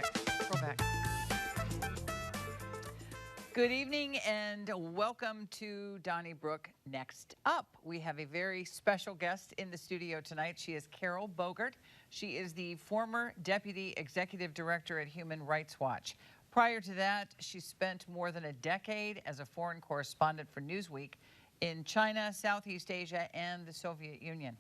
back. Roll back. Good evening and welcome to Donnybrook. Next up, we have a very special guest in the studio tonight. She is Carroll Bogert. She is the former Deputy Executive Director at Human Rights Watch. Prior to that, she spent more than a decade as a foreign correspondent for Newsweek in China, Southeast Asia, and the Soviet Union.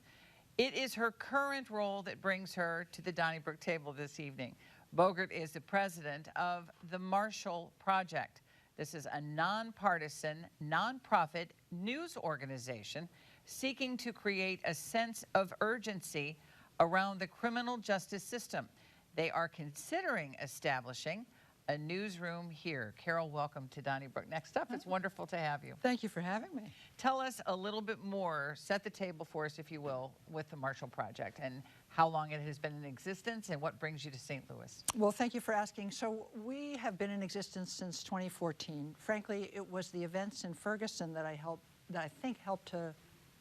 It is her current role that brings her to the Donnybrook table this evening. Bogert is the president of the Marshall Project. This is a nonpartisan, nonprofit news organization seeking to create a sense of urgency around the criminal justice system. They are considering establishing a newsroom here. Carroll, welcome to Donnybrook. Next up, it's wonderful to have you. Thank you for having me. Tell us a little bit more, set the table for us, if you will, with the Marshall Project and how long it has been in existence and what brings you to St. Louis. Well, thank you for asking. So we have been in existence since 2014. Frankly, it was the events in Ferguson that I think helped to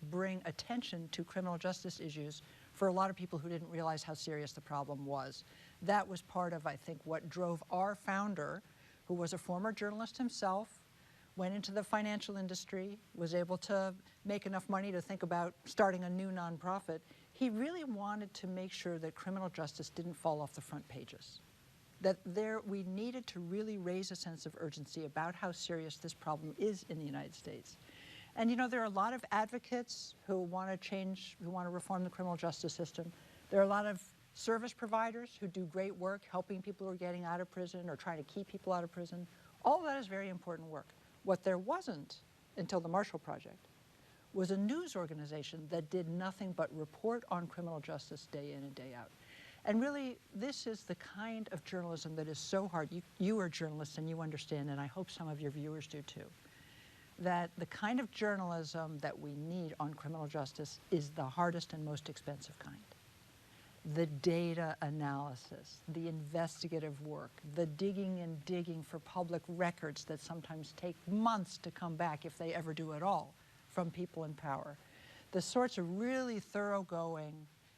bring attention to criminal justice issues for a lot of people who didn't realize how serious the problem was. That was part of, I think, what drove our founder, who was a former journalist himself, went into the financial industry, was able to make enough money to think about starting a new nonprofit. He really wanted to make sure that criminal justice didn't fall off the front pages. That we needed to really raise a sense of urgency about how serious this problem is in the United States. And you know, there are a lot of advocates who want to change, who want to reform the criminal justice system. There are a lot of service providers who do great work helping people who are getting out of prison or trying to keep people out of prison. All of that is very important work. What there wasn't until the Marshall Project was a news organization that did nothing but report on criminal justice day in and day out. And really, this is the kind of journalism that is so hard. You are journalists and you understand, and I hope some of your viewers do too, that the kind of journalism that we need on criminal justice is the hardest and most expensive kind. The data analysis, the investigative work, the digging and digging for public records that sometimes take months to come back, if they ever do at all, from people in power. The sorts of really thoroughgoing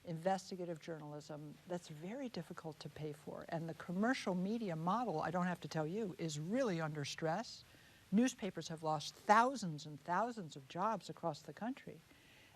investigative journalism that's very difficult to pay for. And the commercial media model, I don't have to tell you, is really under stress. Newspapers have lost thousands and thousands of jobs across the country.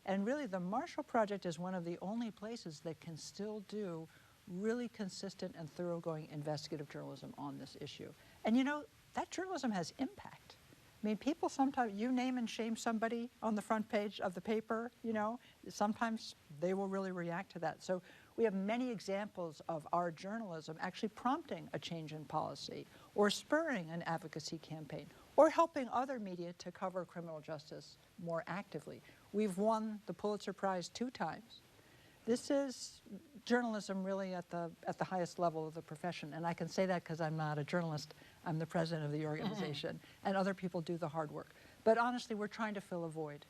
And really, the Marshall Project is one of the only places that can still do really consistent and thoroughgoing investigative journalism on this issue. And you know, that journalism has impact. I mean, people sometimes, you name and shame somebody on the front page of the paper, you know, sometimes they will really react to that. So we have many examples of our journalism actually prompting a change in policy or spurring an advocacy campaign or helping other media to cover criminal justice more actively. We've won the Pulitzer Prize 2 times. This is journalism really at the highest level of the profession. And I can say that because I'm not a journalist. I'm the president of the organization. And other people do the hard work. But honestly, we're trying to fill a void.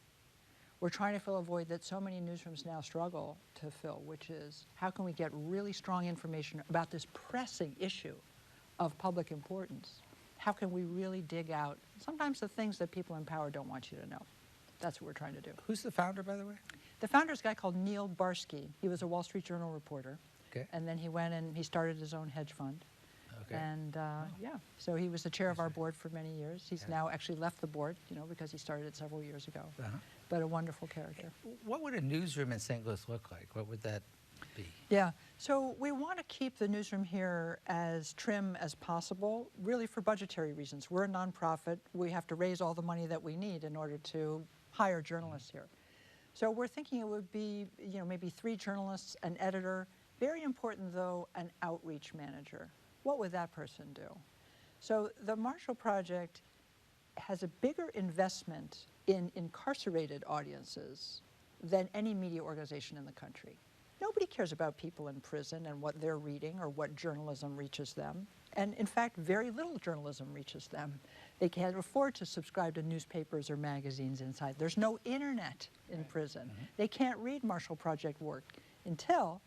We're trying to fill a void that so many newsrooms now struggle to fill, which is how can we get really strong information about this pressing issue of public importance? How can we really dig out sometimes the things that people in power don't want you to know? That's what we're trying to do. Who's the founder, by the way? The founder is a guy called Neil Barsky. He was a Wall Street Journal reporter. Okay. And then he went and he started his own hedge fund. Okay. And yeah, so he was the chair of our board for many years. He's now actually left the board, you know, because he started it several years ago. But a wonderful character. What would a newsroom in St. Louis look like? What would that be? Yeah, so we want to keep the newsroom here as trim as possible, really for budgetary reasons. We're a nonprofit. We have to raise all the money that we need in order to hire journalists here. So we're thinking it would be, you know, maybe 3 journalists, an editor. Very important, though, an outreach manager. What would that person do? So the Marshall Project has a bigger investment in incarcerated audiences than any media organization in the country. Nobody cares about people in prison and what they're reading or what journalism reaches them. And in fact, very little journalism reaches them. They can't afford to subscribe to newspapers or magazines inside. There's no internet in prison. They can't read Marshall Project work until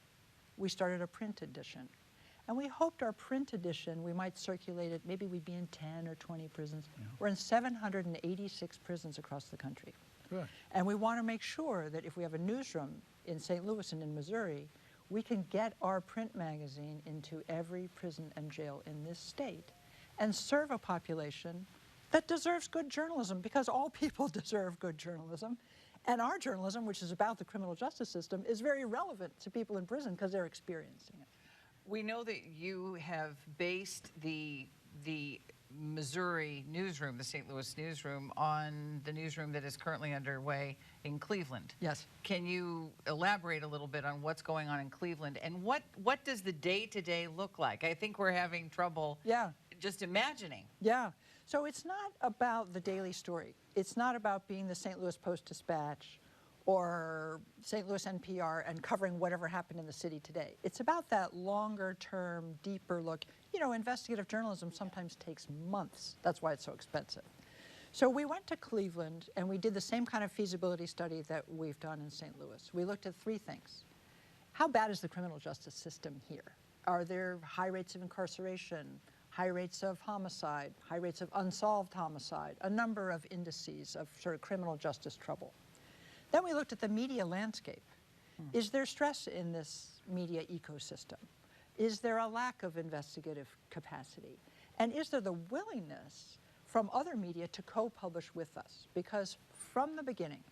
we started a print edition. And we hoped our print edition, we might circulate it, maybe we'd be in 10 or 20 prisons. We're in 786 prisons across the country. Good. And we want to make sure that if we have a newsroom in St. Louis and in Missouri, we can get our print magazine into every prison and jail in this state and serve a population that deserves good journalism, because all people deserve good journalism. And our journalism, which is about the criminal justice system, is very relevant to people in prison because they're experiencing it. We know that you have based the Missouri newsroom, the St. Louis newsroom, on the newsroom that is currently underway in Cleveland. Yes. Can you elaborate a little bit on what's going on in Cleveland, and what does the day-to-day look like? I think we're having trouble just imagining. Yeah. So it's not about the daily story. It's not about being the St. Louis Post-Dispatch or St. Louis NPR and covering whatever happened in the city today. It's about that longer-term, deeper look. You know, investigative journalism sometimes takes months. That's why it's so expensive. So we went to Cleveland and we did the same kind of feasibility study that we've done in St. Louis. We looked at three things. How bad is the criminal justice system here? Are there high rates of incarceration, high rates of homicide, high rates of unsolved homicide, a number of indices of sort of criminal justice trouble? Then we looked at the media landscape. Is there stress in this media ecosystem? Is there a lack of investigative capacity? And is there the willingness from other media to co-publish with us? Because from the beginning,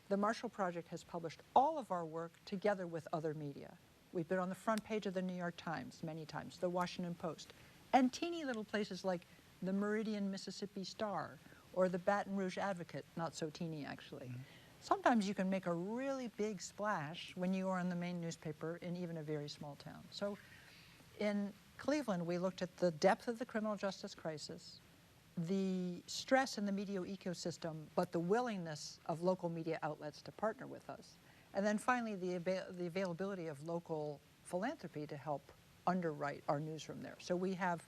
the Marshall Project has published all of our work together with other media. We've been on the front page of the New York Times many times, the Washington Post, and teeny little places like the Meridian Mississippi Star or the Baton Rouge Advocate, not so teeny actually. Sometimes you can make a really big splash when you are in the main newspaper in even a very small town. So in Cleveland, we looked at the depth of the criminal justice crisis, the stress in the media ecosystem, but the willingness of local media outlets to partner with us. And then finally, the availability of local philanthropy to help underwrite our newsroom there. So we have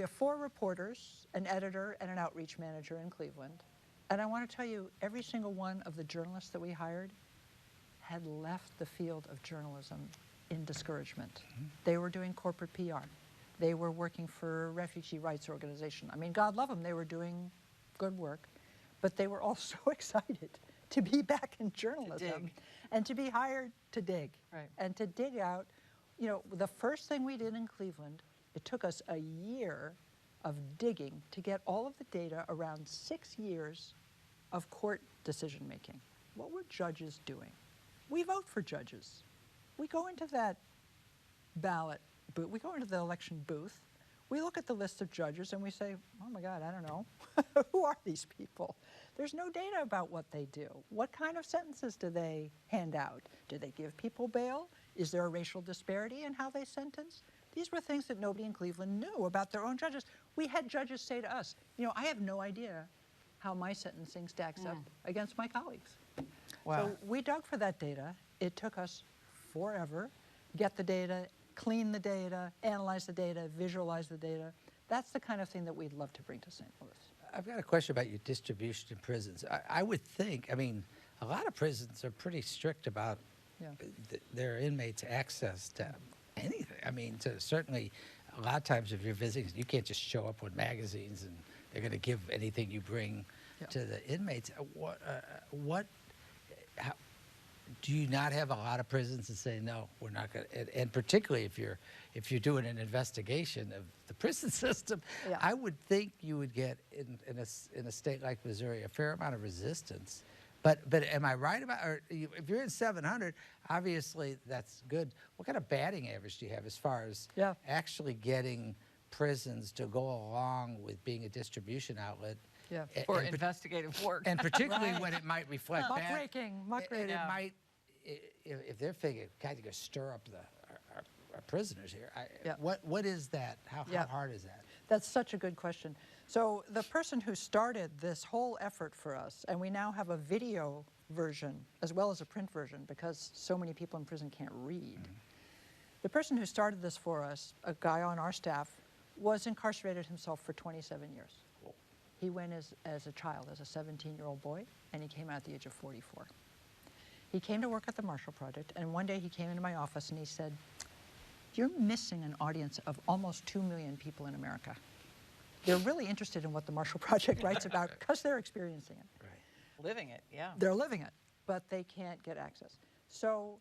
four reporters, an editor, and an outreach manager in Cleveland. And I want to tell you, every single one of the journalists that we hired had left the field of journalism in discouragement. They were doing corporate PR. They were working for a refugee rights organization. I mean, God love them, they were doing good work, but they were all so excited to be back in journalism and to be hired to dig. Right. And to dig out, you know, the first thing we did in Cleveland, it took us a year of digging to get all of the data around 6 years of court decision making. What were judges doing? We vote for judges. We go into that ballot booth, we go into the election booth, we look at the list of judges and we say, oh my God, I don't know. Who are these people? There's no data about what they do. What kind of sentences do they hand out? Do they give people bail? Is there a racial disparity in how they sentence? These were things that nobody in Cleveland knew about their own judges. We had judges say to us, you know, I have no idea how my sentencing stacks up against my colleagues. Wow. So we dug for that data. It took us forever. Get the data, clean the data, analyze the data, visualize the data. That's the kind of thing that we'd love to bring to St. Louis. I've got a question about your distribution in prisons. I would think, I mean, a lot of prisons are pretty strict about their inmates' access to anything. I mean, certainly, a lot of times if you're visiting, you can't just show up with magazines and they're going to give anything you bring to the inmates. How, do you not have a lot of prisons that say no, we're not going to? And particularly if you're doing an investigation of the prison system, I would think you would get in a state like Missouri a fair amount of resistance. But am I right about? Or if you're in 700, obviously that's good. What kind of batting average do you have as far as actually getting prisons to go along with being a distribution outlet? For investigative work. And particularly when it might reflect Muckraking. It might, if they're figuring, God, you got to stir up our prisoners here. What is that? How hard is that? That's such a good question. So the person who started this whole effort for us, and we now have a video version as well as a print version because so many people in prison can't read. The person who started this for us, a guy on our staff, was incarcerated himself for 27 years. He went as a child, as a 17-year-old boy, and he came out at the age of 44. He came to work at the Marshall Project, and one day he came into my office and he said, you're missing an audience of almost 2 million people in America. They're really interested in what the Marshall Project writes about because they're experiencing it. Living it, They're living it, but they can't get access. So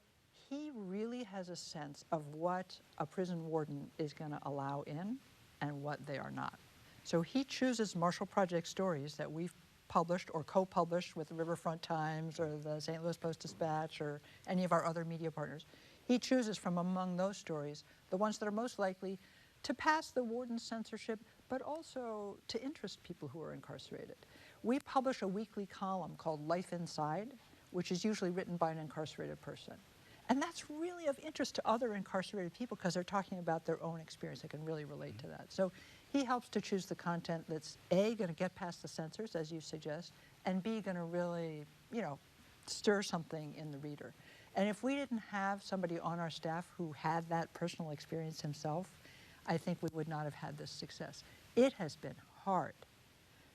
he really has a sense of what a prison warden is going to allow in and what they are not. So he chooses Marshall Project stories that we've published or co-published with the Riverfront Times or the St. Louis Post-Dispatch or any of our other media partners. He chooses from among those stories the ones that are most likely to pass the warden's censorship, but also to interest people who are incarcerated. We publish a weekly column called Life Inside, which is usually written by an incarcerated person. And that's really of interest to other incarcerated people because they're talking about their own experience. They can really relate to that. So he helps to choose the content that's A, going to get past the censors, as you suggest, and B, going to really, you know, stir something in the reader. And if we didn't have somebody on our staff who had that personal experience himself, I think we would not have had this success. It has been hard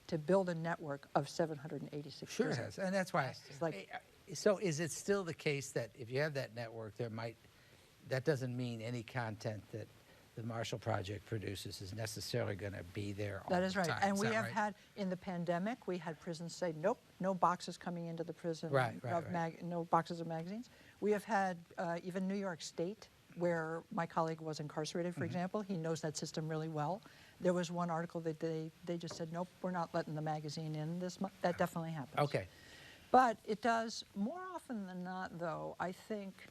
to build a network of 786 Sure it prisons. has, and that's why. It's like, So is it still the case that if you have that network, that doesn't mean any content that the Marshall Project produces is necessarily going to be there all the time? that is right. And we have right? had, in the pandemic, we had prisons say, nope, no boxes coming into the prison, Right, no boxes of magazines. We have had even New York State, where my colleague was incarcerated, for example. He knows that system really well. There was one article that they just said, nope, we're not letting the magazine in this month. That definitely happens. Okay. But it does, more often than not, though, I think,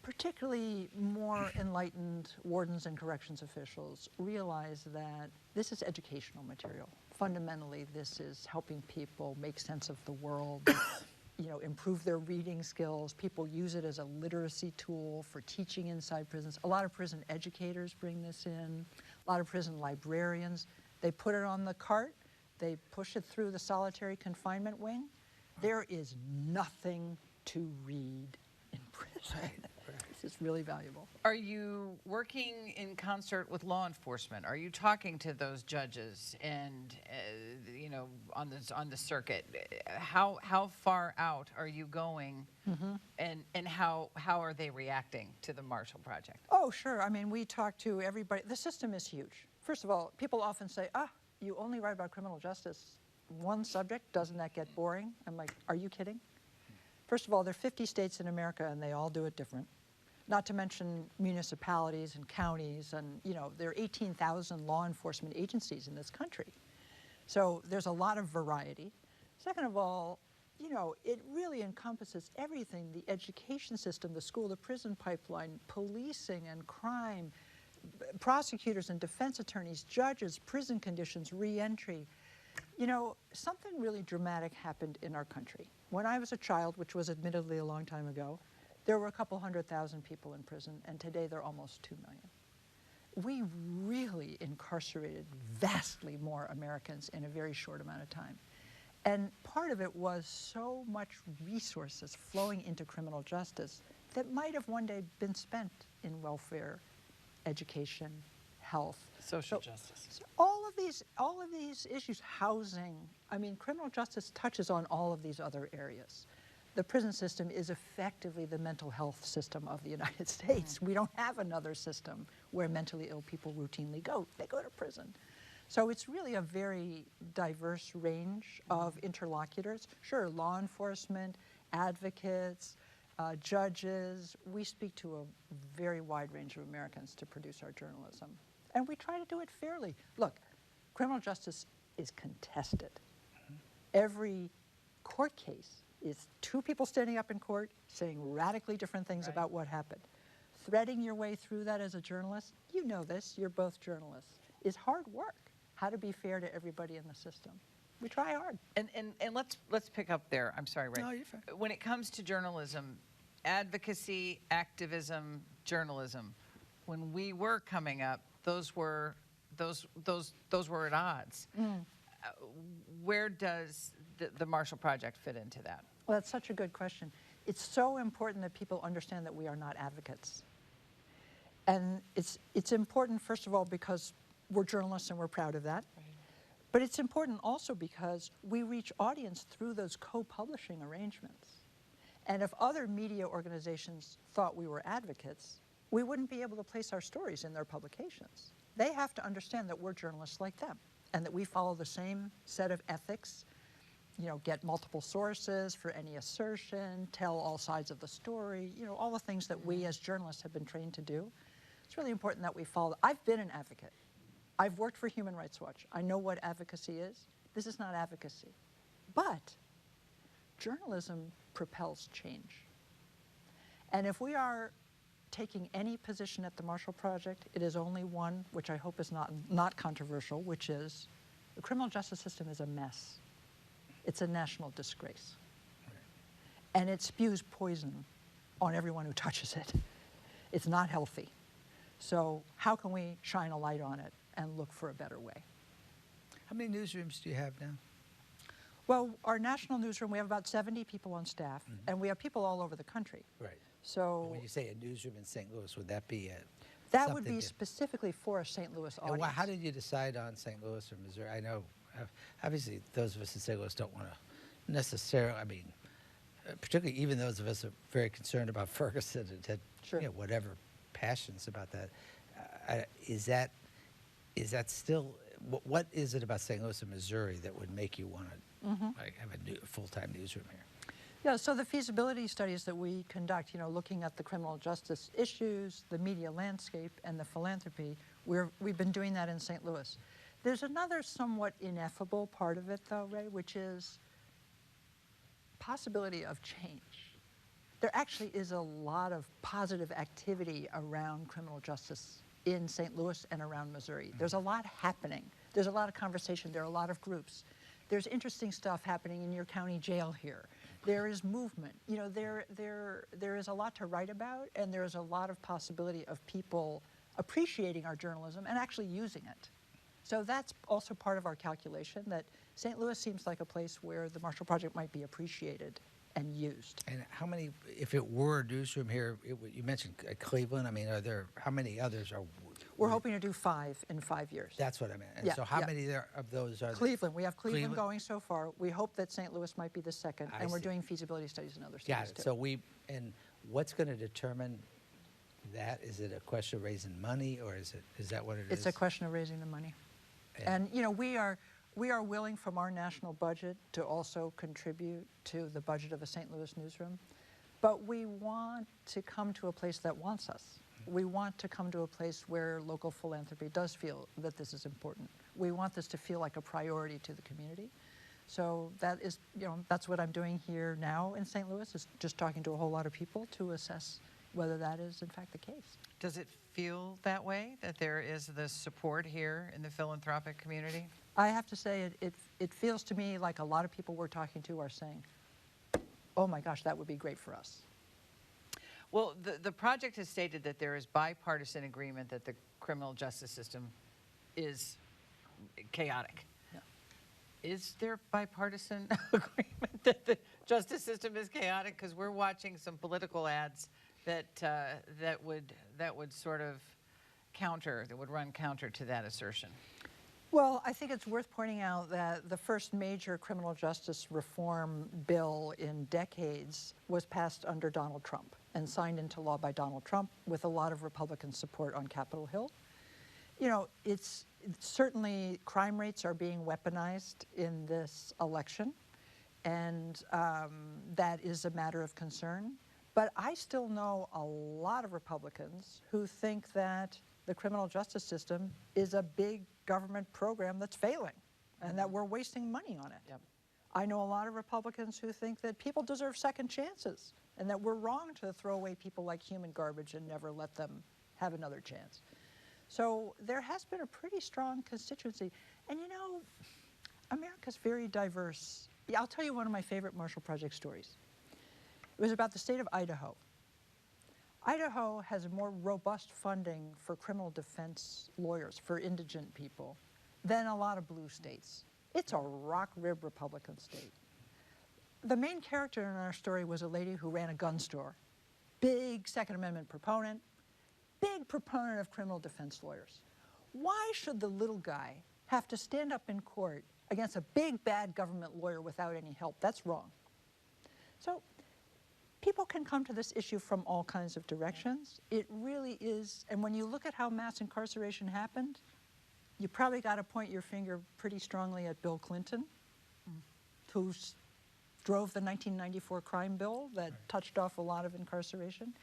particularly more enlightened wardens and corrections officials realize that this is educational material. Fundamentally, this is helping people make sense of the world, you know, improve their reading skills. People use it as a literacy tool for teaching inside prisons. A lot of prison educators bring this in, a lot of prison librarians. They put it on the cart, they push it through the solitary confinement wing. There is nothing to read in prison. Right. This is really valuable. Are you working in concert with law enforcement? Are you talking to those judges and you know, on the circuit? How far out are you going, and how are they reacting to the Marshall Project? Oh, sure. I mean, we talk to everybody. The system is huge. First of all, people often say, you only write about criminal justice. One subject, doesn't that get boring? I'm like, are you kidding? First of all, there are 50 states in America and they all do it different. Not to mention municipalities and counties, and you know, there are 18,000 law enforcement agencies in this country. So there's a lot of variety. Second of all, you know, it really encompasses everything: the education system, the school to prison pipeline, policing and crime, prosecutors and defense attorneys, judges, prison conditions, re-entry. You know, something really dramatic happened in our country. When I was a child, which was admittedly a long time ago, there were a couple 100,000 people in prison, and today there are almost 2 million. We really incarcerated vastly more Americans in a very short amount of time. And part of it was so much resources flowing into criminal justice that might have one day been spent in welfare, education, health. Social justice. So all of these issues, housing, I mean, criminal justice touches on all of these other areas. The prison system is effectively the mental health system of the United States. We don't have another system where mentally ill people routinely go. They go to prison. So it's really a very diverse range of interlocutors. Sure, law enforcement, advocates, judges. We speak to a very wide range of Americans to produce our journalism. And we try to do it fairly. Look, criminal justice is contested. Every court case is two people standing up in court saying radically different things about what happened. Threading your way through that as a journalist, you know this, you're both journalists, is hard work. How to be fair to everybody in the system. We try hard. And let's pick up there. I'm sorry, Ray. No, you're fine. When it comes to journalism, advocacy, activism, journalism, when we were coming up, those were at odds. Where does the Marshall Project fit into that? Well, that's such a good question. It's so important that people understand that we are not advocates. And it's important, first of all, because we're journalists and we're proud of that. Right. But it's important also because we reach audience through those co-publishing arrangements. And if other media organizations thought we were advocates, we wouldn't be able to place our stories in their publications. They have to understand that we're journalists like them and that we follow the same set of ethics get multiple sources for any assertion, tell all sides of the story, all the things that we as journalists have been trained to do. It's really important that we follow. I've been an advocate. I've worked for Human Rights Watch. I know what advocacy is. This is not advocacy. But journalism propels change. And if we are taking any position at the Marshall Project, it is only one, which I hope is not controversial, which is the criminal justice system is a mess. It's a national disgrace. And it spews poison on everyone who touches it. It's not healthy. So how can we shine a light on it and look for a better way? How many newsrooms do you have now? Well, our national newsroom, we have about 70 people on staff, and we have people all over the country. Right. So When you say a newsroom in St. Louis, would that be that would be specifically for a St. Louis audience. And how did you decide on St. Louis or Missouri? I know, obviously, those of us in St. Louis don't want to necessarily, I mean, particularly even those of us who are very concerned about Ferguson and had Sure. Whatever passions about that. Is that still, what is it about St. Louis and Missouri that would make you want to have a full-time newsroom here? Yeah, so the feasibility studies that we conduct, looking at the criminal justice issues, the media landscape, and the philanthropy, we've been doing that in St. Louis. There's another somewhat ineffable part of it, though, Ray, which is possibility of change. There actually is a lot of positive activity around criminal justice in St. Louis and around Missouri. There's a lot happening. There's a lot of conversation. There are a lot of groups. There's interesting stuff happening in your county jail here. There is movement. There is a lot to write about, and there is a lot of possibility of people appreciating our journalism and actually using it. So that's also part of our calculation, that St. Louis seems like a place where the Marshall Project might be appreciated and used. And how many, if it were a newsroom here, you mentioned Cleveland, I mean, how many others are? We're hoping to do 5 in 5 years. That's what I meant. And Yeah, so how yeah. many of those are Cleveland, we have Cleveland Cleveland? going so far. We hope that St. Louis might be the second, I and we're see. doing feasibility studies in other Got cities it. too. So and what's going to determine that? Is it a question of raising money, or is that what it is? It's a question of raising the money. And we are willing from our national budget to also contribute to the budget of a St. Louis newsroom, but we want to come to a place that wants us. We want to come to a place where local philanthropy does feel that this is important. We want this to feel like a priority to the community. So that is, that's what I'm doing here now in St. Louis, is just talking to a whole lot of people to assess whether that is in fact the case. Does it feel that way, that there is this support here in the philanthropic community? I have to say it feels to me like a lot of people we're talking to are saying, oh my gosh, that would be great for us. Well, the project has stated that there is bipartisan agreement that the criminal justice system is chaotic. Yeah. Is there bipartisan agreement that the justice system is chaotic? Because we're watching some political ads that would sort of run counter to that assertion. Well, I think it's worth pointing out that the first major criminal justice reform bill in decades was passed under Donald Trump and signed into law by Donald Trump with a lot of Republican support on Capitol Hill. It's certainly crime rates are being weaponized in this election, and that is a matter of concern. But I still know a lot of Republicans who think that the criminal justice system is a big government program that's failing and that we're wasting money on it. Yep. I know a lot of Republicans who think that people deserve second chances and that we're wrong to throw away people like human garbage and never let them have another chance. So there has been a pretty strong constituency. And America's very diverse. Yeah, I'll tell you one of my favorite Marshall Project stories. It was about the state of Idaho. Idaho has more robust funding for criminal defense lawyers, for indigent people, than a lot of blue states. It's a rock rib Republican state. The main character in our story was a lady who ran a gun store, big Second Amendment proponent, big proponent of criminal defense lawyers. Why should the little guy have to stand up in court against a big bad government lawyer without any help? That's wrong. So people can come to this issue from all kinds of directions. It really is, and when you look at how mass incarceration happened, you probably got to point your finger pretty strongly at Bill Clinton. who drove the 1994 crime bill that touched off a lot of incarceration.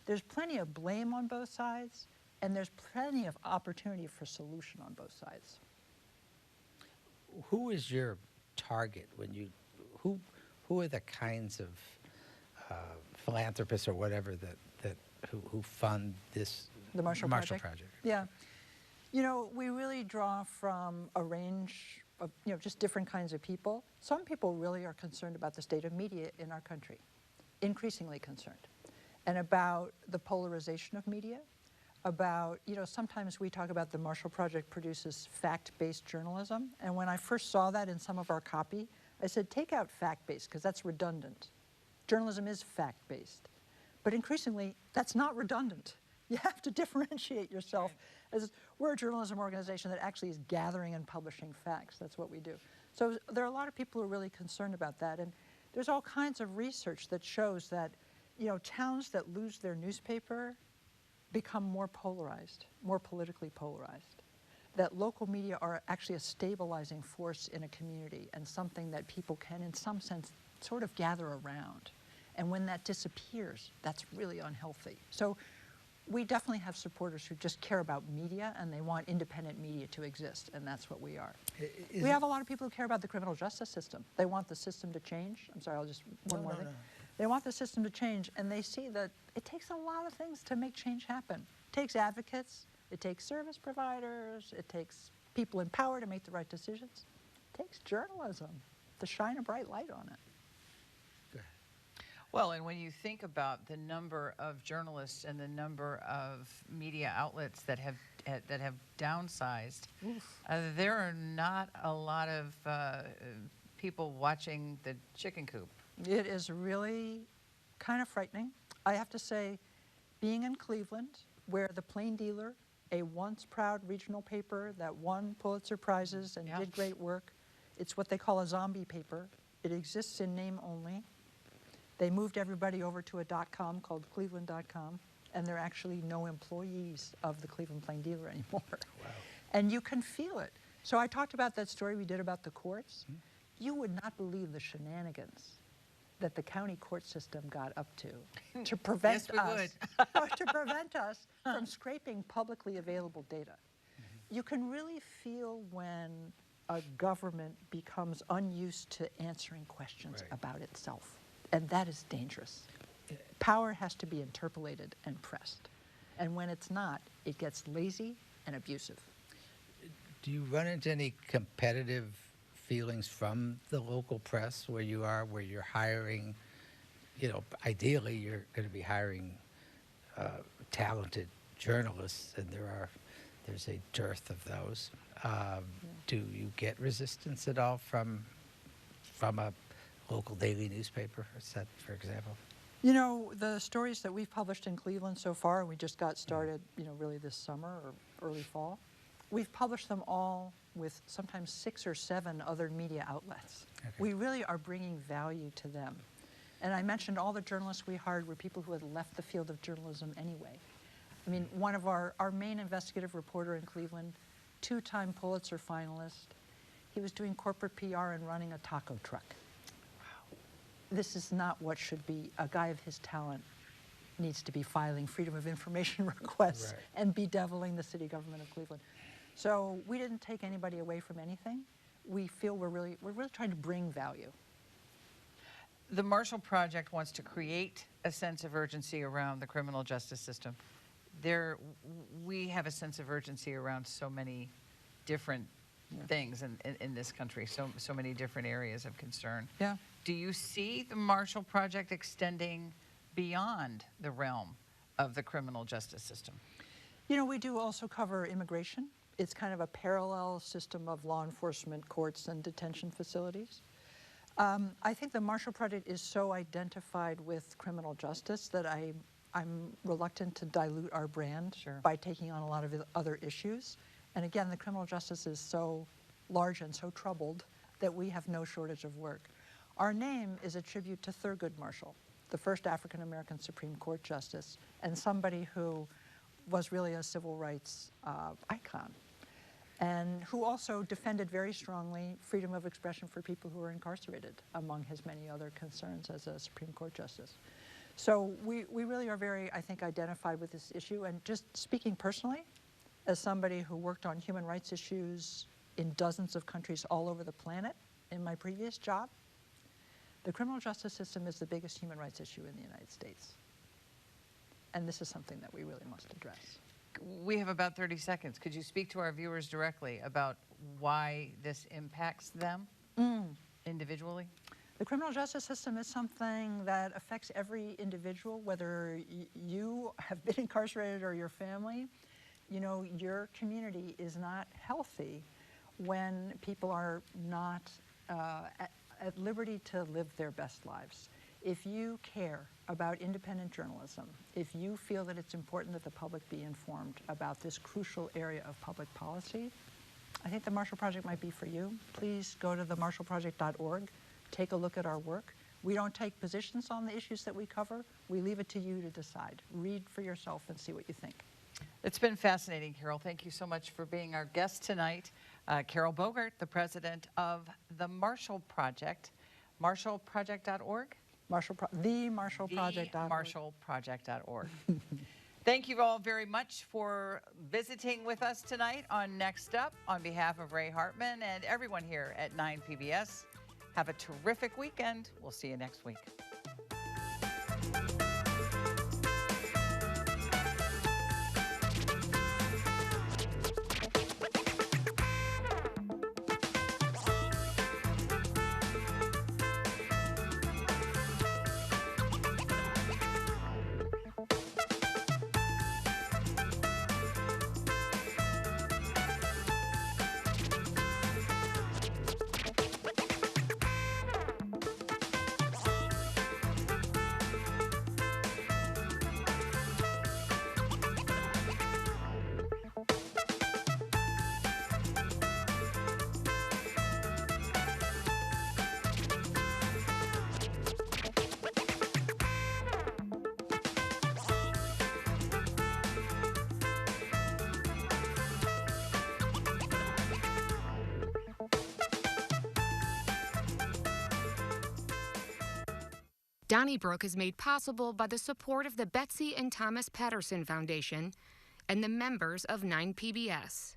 There's plenty of blame on both sides, and there's plenty of opportunity for solution on both sides. Who is your target when you, who are the kinds of philanthropists or whatever who fund this The Marshall Project? Yeah. You know, we really draw from a range of, just different kinds of people. Some people really are concerned about the state of media in our country, increasingly concerned, and about the polarization of media, about, sometimes we talk about the Marshall Project produces fact-based journalism, and when I first saw that in some of our copy, I said, take out fact-based, because that's redundant. Journalism is fact-based. But increasingly, that's not redundant. You have to differentiate yourself. As we're a journalism organization that actually is gathering and publishing facts. That's what we do. So there are a lot of people who are really concerned about that. And there's all kinds of research that shows that, towns that lose their newspaper become more polarized, more politically polarized. That local media are actually a stabilizing force in a community and something that people can, in some sense, sort of gather around. And when that disappears, that's really unhealthy. So we definitely have supporters who just care about media and they want independent media to exist, and that's what we are. We have a lot of people who care about the criminal justice system. They want the system to change. I'm sorry, I'll just, one more thing. No. They want the system to change, and they see that it takes a lot of things to make change happen. It takes advocates, it takes service providers, it takes people in power to make the right decisions. It takes journalism to shine a bright light on it. Well, and when you think about the number of journalists and the number of media outlets that have downsized, there are not a lot of people watching the chicken coop. It is really kind of frightening. I have to say, being in Cleveland, where the Plain Dealer, a once proud regional paper that won Pulitzer Prizes and did great work, it's what they call a zombie paper. It exists in name only. They moved everybody over to a .com called Cleveland.com, and there are actually no employees of the Cleveland Plain Dealer anymore. Wow. And you can feel it. So I talked about that story we did about the courts. You would not believe the shenanigans that the county court system got up to prevent to prevent us from scraping publicly available data. You can really feel when a government becomes unused to answering questions about itself. And that is dangerous. Power has to be interpolated and pressed. And when it's not, it gets lazy and abusive. Do you run into any competitive feelings from the local press where you are, where you're hiring, ideally you're going to be hiring talented journalists, and there's a dearth of those. Do you get resistance at all from a local daily newspaper, for example? The stories that we've published in Cleveland so far, we just got started, really this summer or early fall, we've published them all with sometimes 6 or 7 other media outlets. Okay. We really are bringing value to them. And I mentioned all the journalists we hired were people who had left the field of journalism anyway. I mean, one of our main investigative reporter in Cleveland, 2-time Pulitzer finalist, he was doing corporate PR and running a taco truck. This is not what should be. A guy of his talent needs to be filing Freedom of Information requests and bedeviling the city government of Cleveland. So we didn't take anybody away from anything. We feel we're really trying to bring value. The Marshall Project wants to create a sense of urgency around the criminal justice system. We have a sense of urgency around so many different things in this country, so many different areas of concern. Yeah. Do you see the Marshall Project extending beyond the realm of the criminal justice system? We do also cover immigration. It's kind of a parallel system of law enforcement, courts, and detention facilities. I think the Marshall Project is so identified with criminal justice that I'm reluctant to dilute our brand by taking on a lot of other issues. And again, the criminal justice is so large and so troubled that we have no shortage of work. Our name is a tribute to Thurgood Marshall, the first African-American Supreme Court justice, and somebody who was really a civil rights icon. and who also defended very strongly freedom of expression for people who were incarcerated, among his many other concerns as a Supreme Court justice. So we really are very, I think, identified with this issue. And just speaking personally, as somebody who worked on human rights issues in dozens of countries all over the planet in my previous job, the criminal justice system is the biggest human rights issue in the United States. And this is something that we really must address. We have about 30 seconds. Could you speak to our viewers directly about why this impacts them individually? The criminal justice system is something that affects every individual, whether you have been incarcerated or your family. You know, your community is not healthy when people are not at liberty to live their best lives. If you care about independent journalism, if you feel that it's important that the public be informed about this crucial area of public policy, I think the Marshall Project might be for you. Please go to themarshallproject.org. Take a look at our work. We don't take positions on the issues that we cover. We leave it to you to decide. Read for yourself and see what you think. It's been fascinating, Carroll. Thank you so much for being our guest tonight. Carroll Bogert, the president of the Marshall Project. Marshallproject.org? TheMarshallProject.org. TheMarshallProject.org. Thank you all very much for visiting with us tonight on Next Up. On behalf of Ray Hartmann and everyone here at 9 PBS, have a terrific weekend. We'll see you next week. Donnybrook is made possible by the support of the Betsy and Thomas Patterson Foundation and the members of 9 PBS.